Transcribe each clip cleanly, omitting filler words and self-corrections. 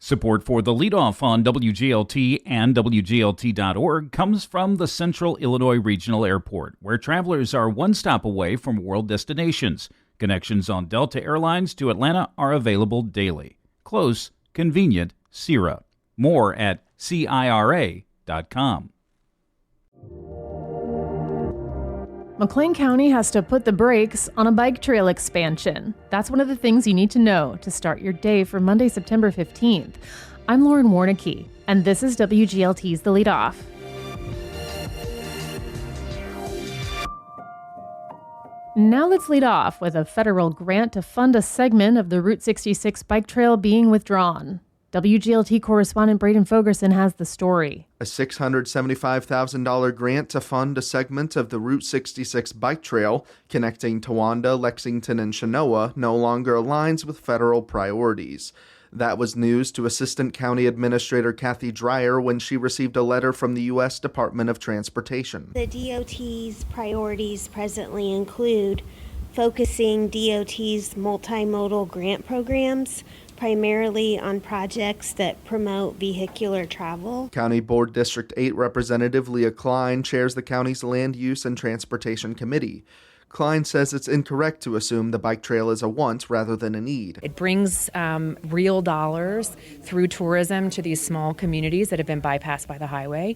Support for the Leadoff on WGLT and WGLT.org comes from the Central Illinois Regional Airport, where travelers are one stop away from world destinations. Connections on Delta Airlines to Atlanta are available daily. Close, convenient, CIRA. More at CIRA.com. McLean County has to put the brakes on a bike trail expansion. That's one of the things you need to know to start your day for Monday, September 15th. I'm Lauren Warnicki, and this is WGLT's The Leadoff. Now let's lead off with a federal grant to fund a segment of the Route 66 bike trail being withdrawn. WGLT correspondent Braden Fogerson has the story. A $675,000 grant to fund a segment of the Route 66 bike trail connecting Towanda, Lexington, and Chenoa no longer aligns with federal priorities. That was news to Assistant County Administrator Kathy Dreyer when she received a letter from the U.S. Department of Transportation. The DOT's priorities presently include focusing DOT's multimodal grant programs primarily on projects that promote vehicular travel. County Board District 8 Representative Leah Klein chairs the county's Land Use and Transportation Committee. Klein says it's incorrect to assume the bike trail is a want rather than a need. It brings real dollars through tourism to these small communities that have been bypassed by the highway.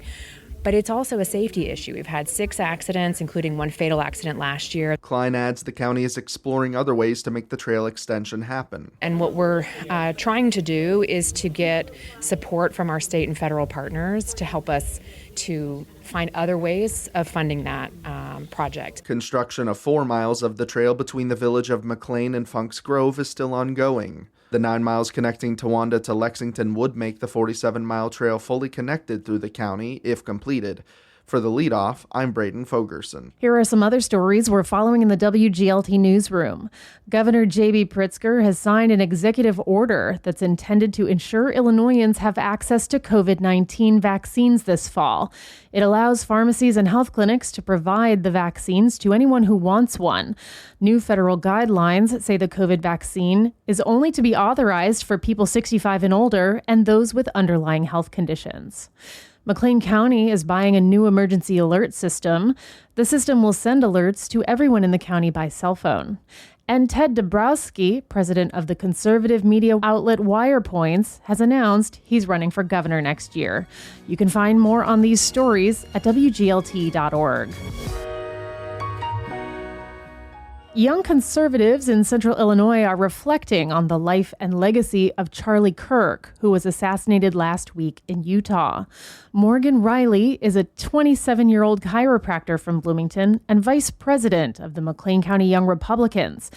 But it's also a safety issue. We've had 6 accidents, including one fatal accident last year. Klein adds the county is exploring other ways to make the trail extension happen. And what we're trying to do is to get support from our state and federal partners to help us to find other ways of funding that project. Construction of 4 miles of the trail between the village of McLean and Funk's Grove is still ongoing. The 9 miles connecting Towanda to Lexington would make the 47-mile trail fully connected through the county, if completed. For the Leadoff, I'm Braden Fogerson. Here are some other stories we're following in the WGLT newsroom. Governor J.B. Pritzker has signed an executive order that's intended to ensure Illinoisans have access to COVID-19 vaccines this fall. It allows pharmacies and health clinics to provide the vaccines to anyone who wants one. New federal guidelines say the COVID vaccine is only to be authorized for people 65 and older and those with underlying health conditions. McLean County is buying a new emergency alert system. The system will send alerts to everyone in the county by cell phone. And Ted Dabrowski, president of the conservative media outlet Wirepoints, has announced he's running for governor next year. You can find more on these stories at WGLT.org. Young conservatives in central Illinois are reflecting on the life and legacy of Charlie Kirk, who was assassinated last week in Utah. Morgan Riley is a 27-year-old chiropractor from Bloomington and vice president of the McLean County Young Republicans.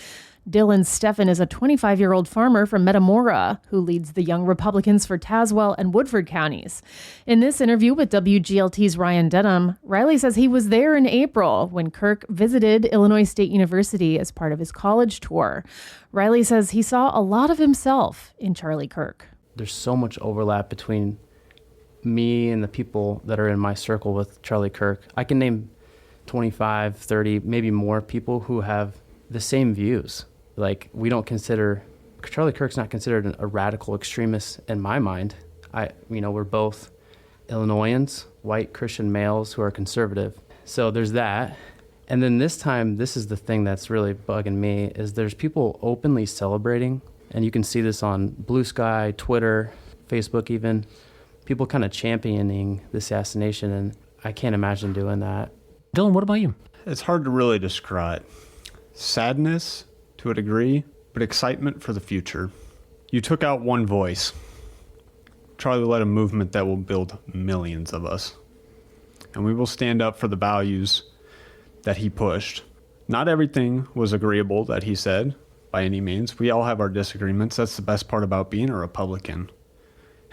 Dylan Steffen is a 25-year-old farmer from Metamora who leads the Young Republicans for Tazewell and Woodford counties. In this interview with WGLT's Ryan Denham, Riley says he was there in April when Kirk visited Illinois State University as part of his college tour. Riley says he saw a lot of himself in Charlie Kirk. There's so much overlap between me and the people that are in my circle with Charlie Kirk. I can name 25, 30, maybe more people who have the same views. Like, we don't consider, Charlie Kirk's not considered a radical extremist in my mind. We're both Illinoisans, white Christian males who are conservative. So there's that. And then this time, this is the thing that's really bugging me, is there's people openly celebrating, and you can see this on Blue Sky, Twitter, Facebook even, people kind of championing the assassination, and I can't imagine doing that. Dylan, what about you? It's hard to really describe. Sadness, to a degree, but excitement for the future. You took out one voice. Charlie led a movement that will build millions of us. And we will stand up for the values that he pushed. Not everything was agreeable that he said, by any means. We all have our disagreements. That's the best part about being a Republican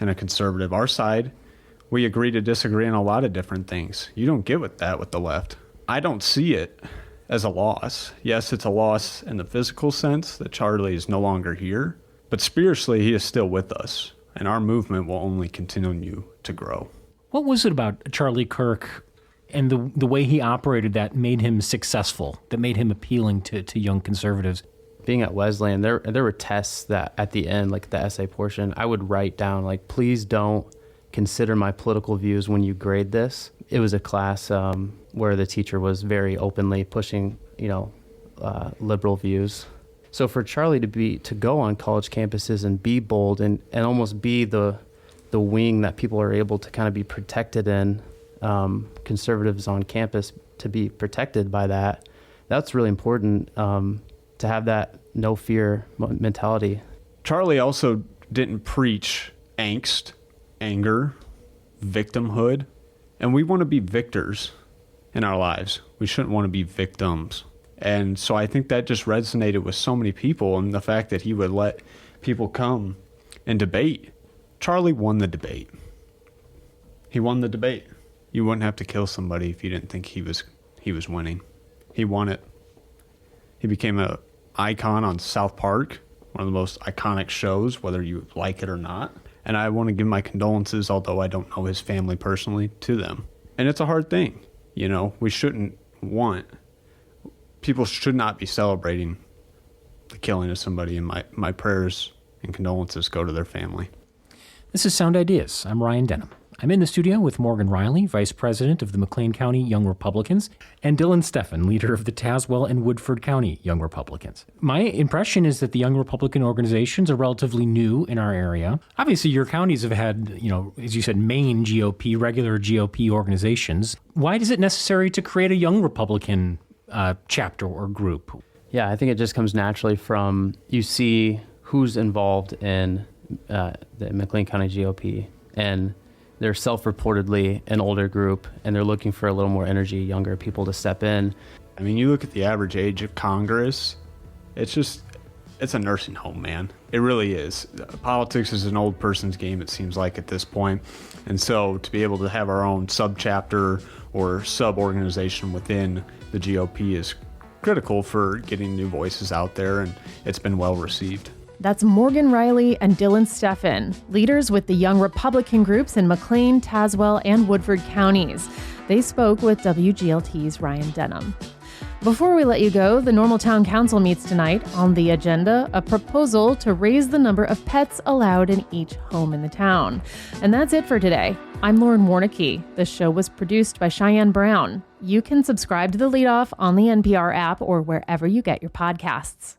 and a conservative. Our side, we agree to disagree on a lot of different things. You don't get with that with the left. I don't see it as a loss. Yes, it's a loss in the physical sense that Charlie is no longer here, but spiritually he is still with us, and our movement will only continue to grow. What was it about Charlie Kirk and the way he operated that made him successful, that made him appealing to young conservatives? being at Wesleyan, there were tests that at the end, like the essay portion, I would write down, like, please don't consider my political views when you grade this. It was a class where the teacher was very openly pushing, liberal views. So for Charlie to go on college campuses and be bold and almost be the wing that people are able to kind of be protected in, conservatives on campus to be protected by that's really important, to have that no fear mentality. Charlie also didn't preach angst, anger, victimhood, and we want to be victors in our lives. We shouldn't want to be victims. And so I think that just resonated with so many people, and the fact that he would let people come and debate. Charlie won the debate. He won the debate. You wouldn't have to kill somebody if you didn't think he was winning. He won it. He became an icon on South Park, one of the most iconic shows, whether you like it or not. And I want to give my condolences, although I don't know his family personally, to them. And it's a hard thing. We shouldn't people should not be celebrating the killing of somebody, and my prayers and condolences go to their family. This is Sound Ideas. I'm Ryan Denham. I'm in the studio with Morgan Riley, Vice President of the McLean County Young Republicans, and Dylan Steffen, leader of the Tazewell and Woodford County Young Republicans. My impression is that the Young Republican organizations are relatively new in our area. Obviously, your counties have had, as you said, main GOP, regular GOP organizations. Why is it necessary to create a Young Republican chapter or group? Yeah, I think it just comes naturally from you see who's involved in the McLean County GOP, and they're self-reportedly an older group, and they're looking for a little more energy, younger people to step in. I mean, you look at the average age of Congress, it's a nursing home, man. It really is. Politics is an old person's game, it seems like, at this point. And so to be able to have our own sub-chapter or sub-organization within the GOP is critical for getting new voices out there, and it's been well received. That's Morgan Riley and Dylan Steffen, leaders with the Young Republican groups in McLean, Tazewell, and Woodford counties. They spoke with WGLT's Ryan Denham. Before we let you go, the Normal Town Council meets tonight. On the agenda, a proposal to raise the number of pets allowed in each home in the town. And that's it for today. I'm Lauren Warnicki. This show was produced by Cheyenne Brown. You can subscribe to the Leadoff on the NPR app or wherever you get your podcasts.